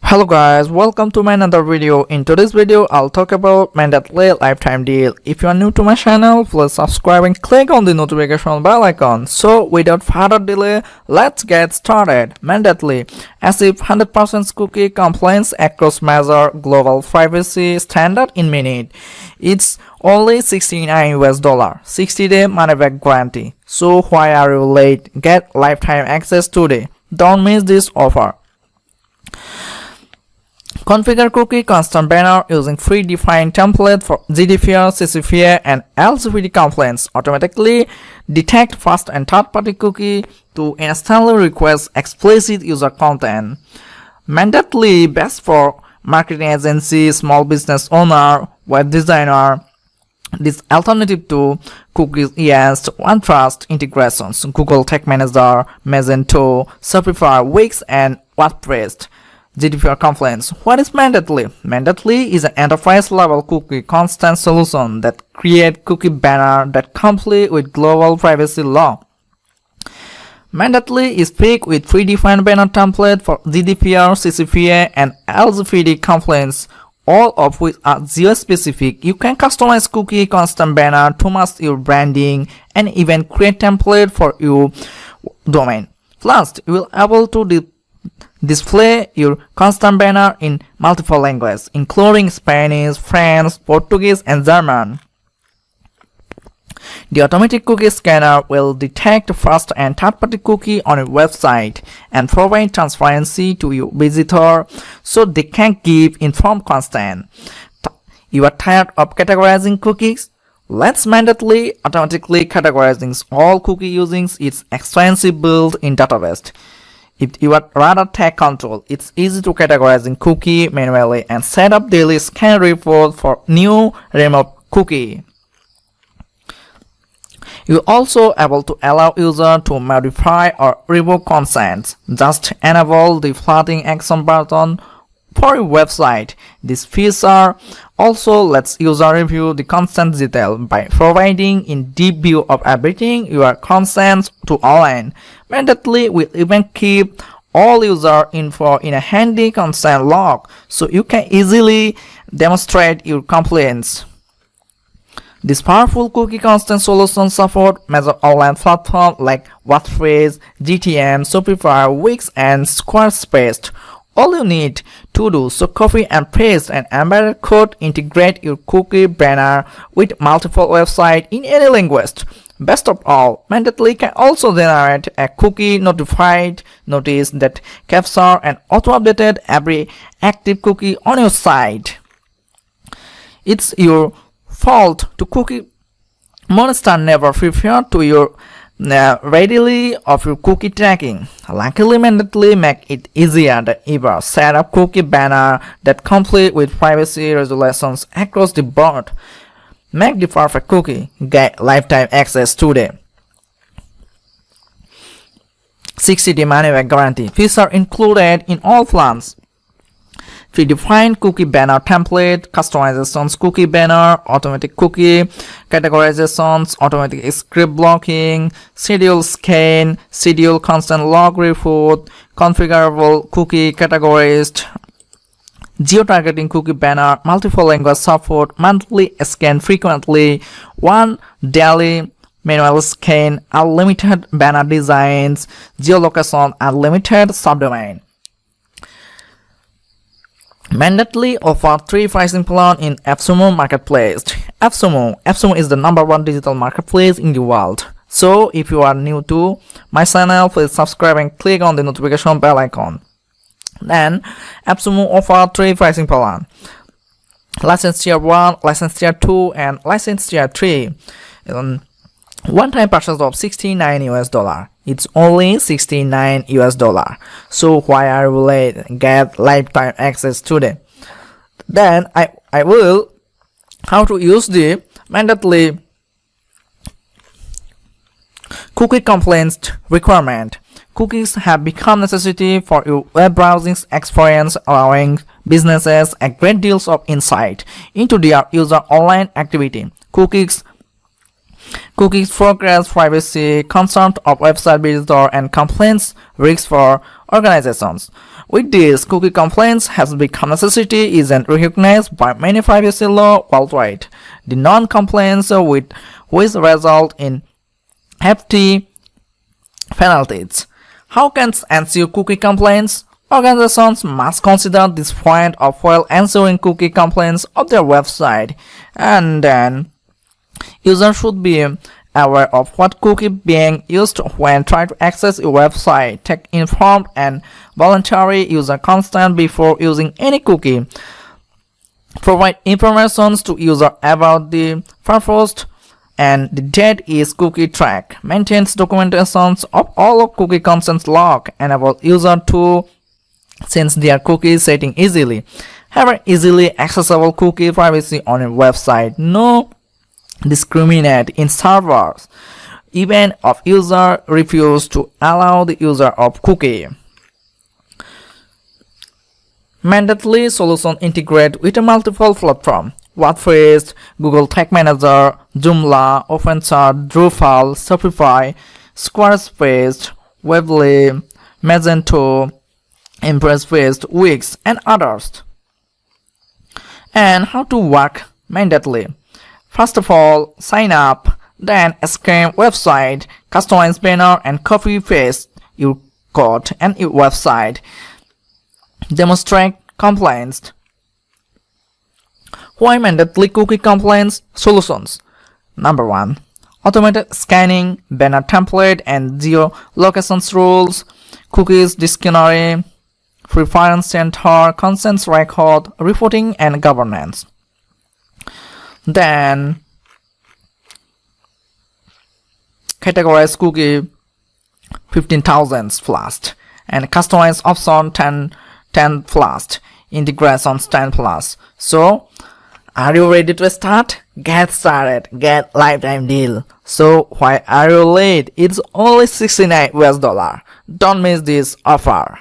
Hello guys, welcome to my another video. In today's video, I'll talk about mandatory lifetime deal. If you are new to my channel, please subscribe and click on the notification bell icon. So without further delay, let's get started. Mandatory achieve 100% cookie compliance across major global privacy standard in minute. It's only $69, 60-day money back guarantee. So why are you late? Get lifetime access today. Don't miss this offer. Configure cookie constant banner using predefined template for GDPR, CCPA, and LGBT complaints. Automatically detect first and third-party cookie to instantly request explicit user content. Mandatory best for marketing agency, small business owner, web designer. This alternative to cookies is OneTrust integrations, Google Tag Manager, Magento, Shopify, Wix, and WordPress. GDPR complaints. What is mandatory? Mandatory is an enterprise-level cookie constant solution that creates cookie banner that comply with global privacy law. Mandatory is picked with predefined banner template for GDPR, CCPA, and LGBT complaints, all of which are geo-specific. You can customize cookie constant banner to match your branding and even create template for your domain. Plus, you will be able to display your constant banner in multiple languages, including Spanish, French, Portuguese, and German. The automatic cookie scanner will detect first and third-party cookie on your website and provide transparency to your visitor so they can give informed consent. You are tired of categorizing cookies? Let's mandatory automatically categorizing all cookie using its extensive built-in database. If you would rather take control, it's easy to categorizing cookie manually and set up daily scan report for new remote cookie. You're also able to allow user to modify or revoke consents. Just enable the floating action button for your website. This feature also lets user review the consent detail by providing in-depth view of everything your consents to online. Mandatory will even keep all user info in a handy consent log so you can easily demonstrate your complaints. This powerful cookie consent solution support major online platforms like WordPress, GTM, Shopify, Wix, and Squarespace. All you need to do is copy and paste an embedded code, integrate your cookie banner with multiple websites in any language. Best of all, Mandatory can also generate a cookie notified notice that captures and auto-updated every active cookie on your site. It's your fault to cookie monster never prepared to your readily of your cookie tracking. Luckily, Mandatory make it easier than ever. Set up cookie banner that comply with privacy regulations across the board. Make the perfect cookie. Get lifetime access today. 60-day money back guarantee. Feature included in all plans. Predefined cookie banner template, customizations cookie banner, automatic cookie categorizations, automatic script blocking, schedule scan, schedule constant log report, configurable cookie categories, geo-targeting cookie banner, multiple language support, monthly scan frequently, one daily manual scan, unlimited banner designs, geolocation, unlimited subdomain. Mandatory offer 3 pricing plan in Appsumo marketplace. Appsumo is the #1 digital marketplace in the world. So if you are new to my channel, please subscribe and click on the notification bell icon. Then Appsumo offer 3 pricing plan: license tier 1, license tier 2, and license tier 3. One-time purchase of $69. It's only $69. So why are we late? Get lifetime access today. Then I will how to use the mandatory cookie complaints requirement. Cookies have become necessity for your web browsing experience, allowing businesses a great deal of insight into their user online activity. Cookies progress privacy, consent of website visitor, and complaints risks for organizations. With this, cookie compliance has become a necessity isn't recognized by many privacy law worldwide. The non-compliance with which result in hefty penalties. How can ensure cookie compliance? Organizations must consider this point of while ensuring cookie compliance of their website, and then users should be aware of what cookie being used when trying to access your website. Take informed and voluntary user consent before using any cookie. Provide information to user about the purpose and the date is cookie track. Maintains documentations of all of cookie consent log. Enable user to change their cookie setting easily. Have an easily accessible cookie privacy on your website. No discriminate in servers even if user refuse to allow the user of cookie. Mandatory solution integrate with a multiple platform. WordPress, Google Tag Manager, Joomla, OpenChat, Drupal, Shopify, Squarespace, Weebly, Magento, Impress-based Wix and others. And how to work mandatory. First of all, sign up, then scan website, customize banner and copy paste your code and your website. Demonstrate compliance. Why mandatory cookie compliance solutions? Number 1. Automated scanning, banner template and geolocation rules, cookies dictionary, preference center, consent record, reporting and governance. Then categorize cookie 15,000 plus and customize option 10 plus, integrations 10 plus. So are you ready to start? Get started, get lifetime deal. So why are you late? It's only $69 US. Don't miss this offer.